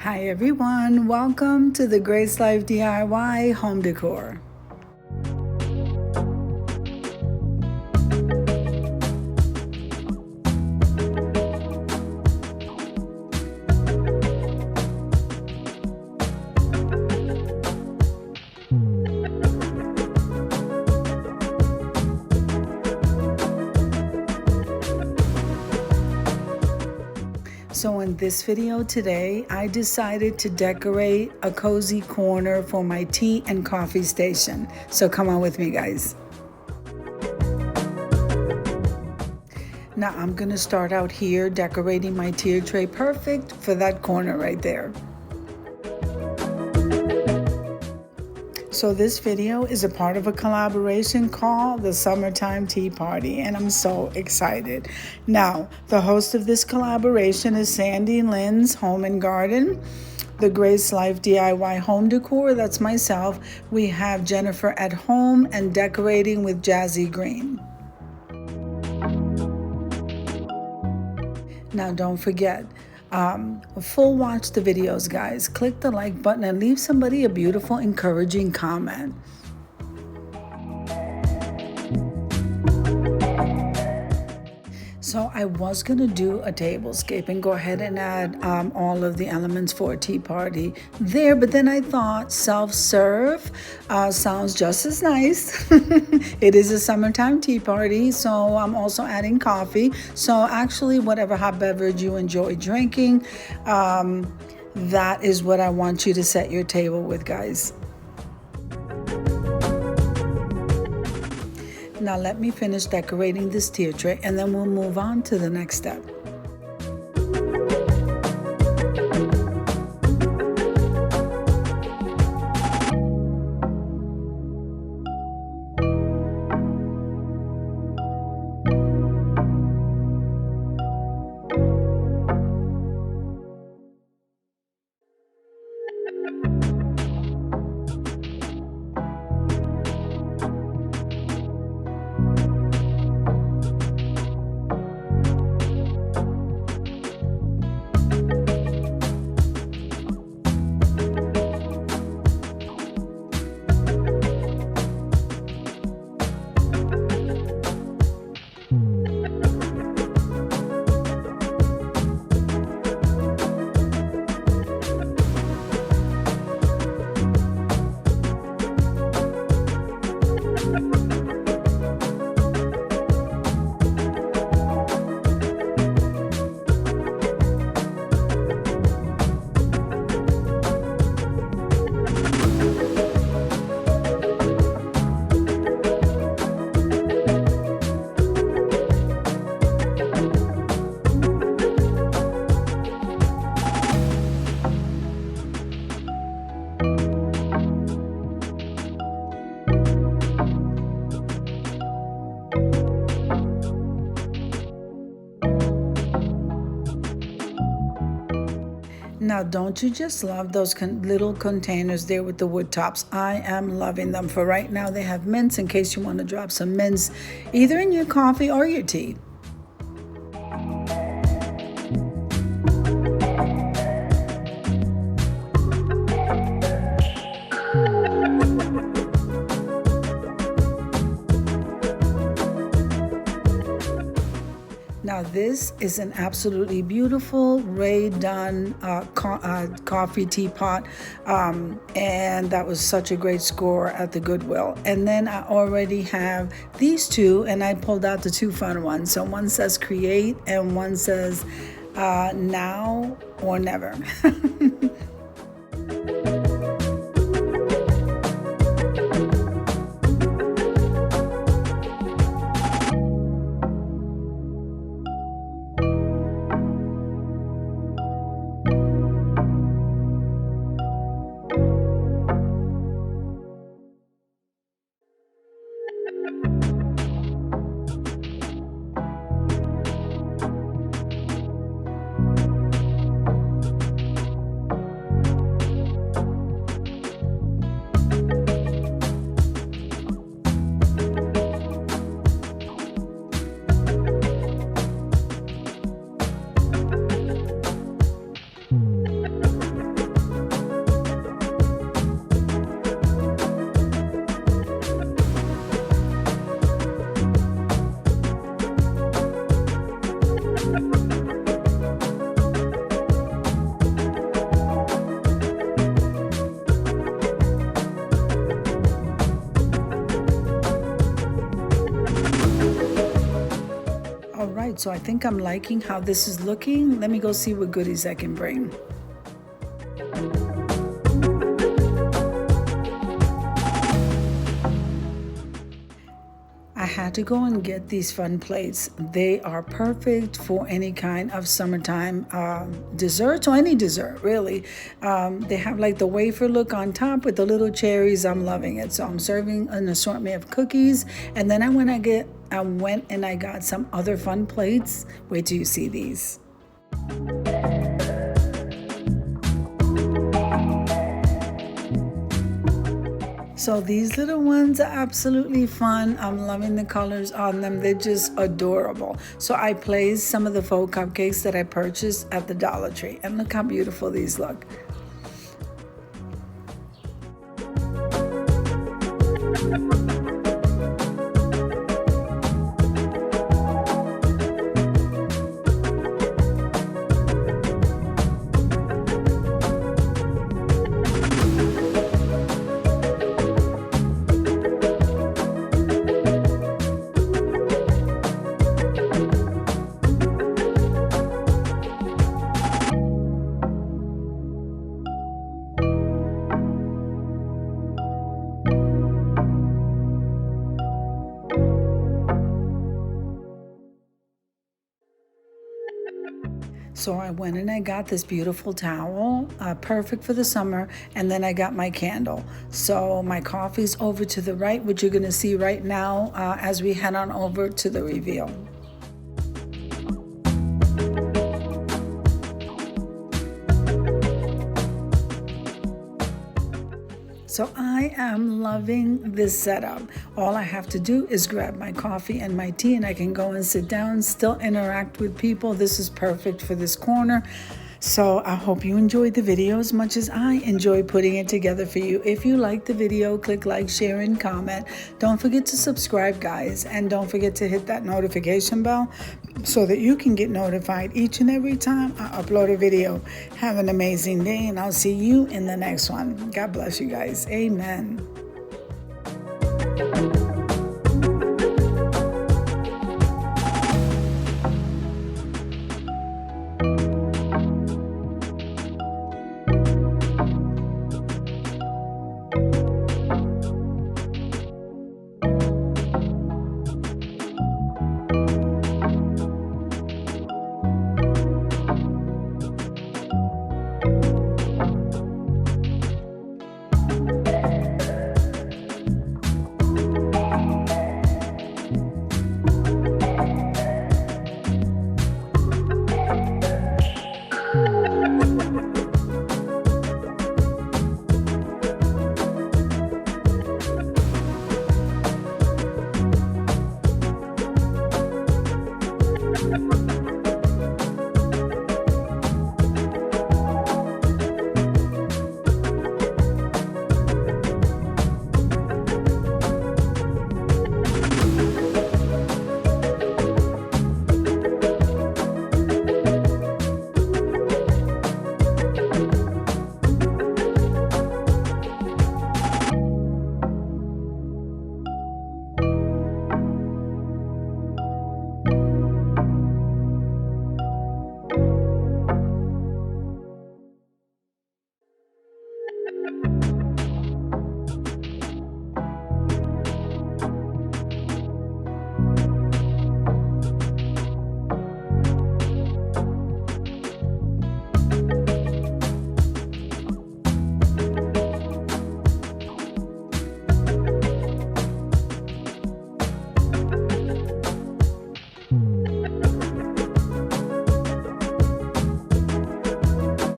Hi everyone, welcome to the Grace Life DIY home decor. So in this video today, I decided to decorate a cozy corner for my tea and coffee station. So come on with me, guys. Now I'm gonna start out here decorating my tier tray, perfect for that corner right there. So this video is a part of a collaboration called the Summertime Tea Party, and I'm so excited. Now, the host of this collaboration is Sandy Lynn's Home and Garden, the Grace Life DIY Home Decor, that's myself. We have Jennifer at home and decorating with Jazzy Green. Now, don't forget, full watch the videos, guys. Click the like button and leave somebody a beautiful, encouraging comment. So I was gonna do a tablescape and go ahead and add all of the elements for a tea party there, but then I thought self-serve sounds just as nice. It is a summertime tea party, so I'm also adding coffee. So actually, whatever hot beverage you enjoy drinking, that is what I want you to set your table with, guys. Now let me finish decorating this tier tray and then we'll move on to the next step. Now, don't you just love those little containers there with the wood tops? I am loving them. For right now, they have mints in case you want to drop some mints either in your coffee or your tea. Now this is an absolutely beautiful Ray Dunn coffee teapot, and that was such a great score at the Goodwill. And then I already have these two, and I pulled out the two fun ones. So one says create and one says now or never. right, so I think I'm liking how this is looking. Let me go see what goodies I can bring. I had to go and get these fun plates. They are perfect for any kind of summertime dessert, or any dessert really. They have like the wafer look on top with the little cherries. I'm loving it. So I'm serving an assortment of cookies, and then I went and I got some other fun plates. Wait till you see these. So these little ones are absolutely fun. I'm loving the colors on them. They're just adorable. So I placed some of the faux cupcakes that I purchased at the Dollar Tree. And look how beautiful these look. So I went and I got this beautiful towel, perfect for the summer, and then I got my candle. So my coffee's over to the right, which you're gonna see right now as we head on over to the reveal. So I am loving this setup. All I have to do is grab my coffee and my tea, and I can go and sit down, still interact with people. This is perfect for this corner. So I hope you enjoyed the video as much as I enjoy putting it together for you. If you like the video, click like, share, and comment. Don't forget to subscribe, guys, and don't forget to hit that notification bell so that you can get notified each and every time I upload a video. Have an amazing day, and I'll see you in the next one. God bless you guys. Amen.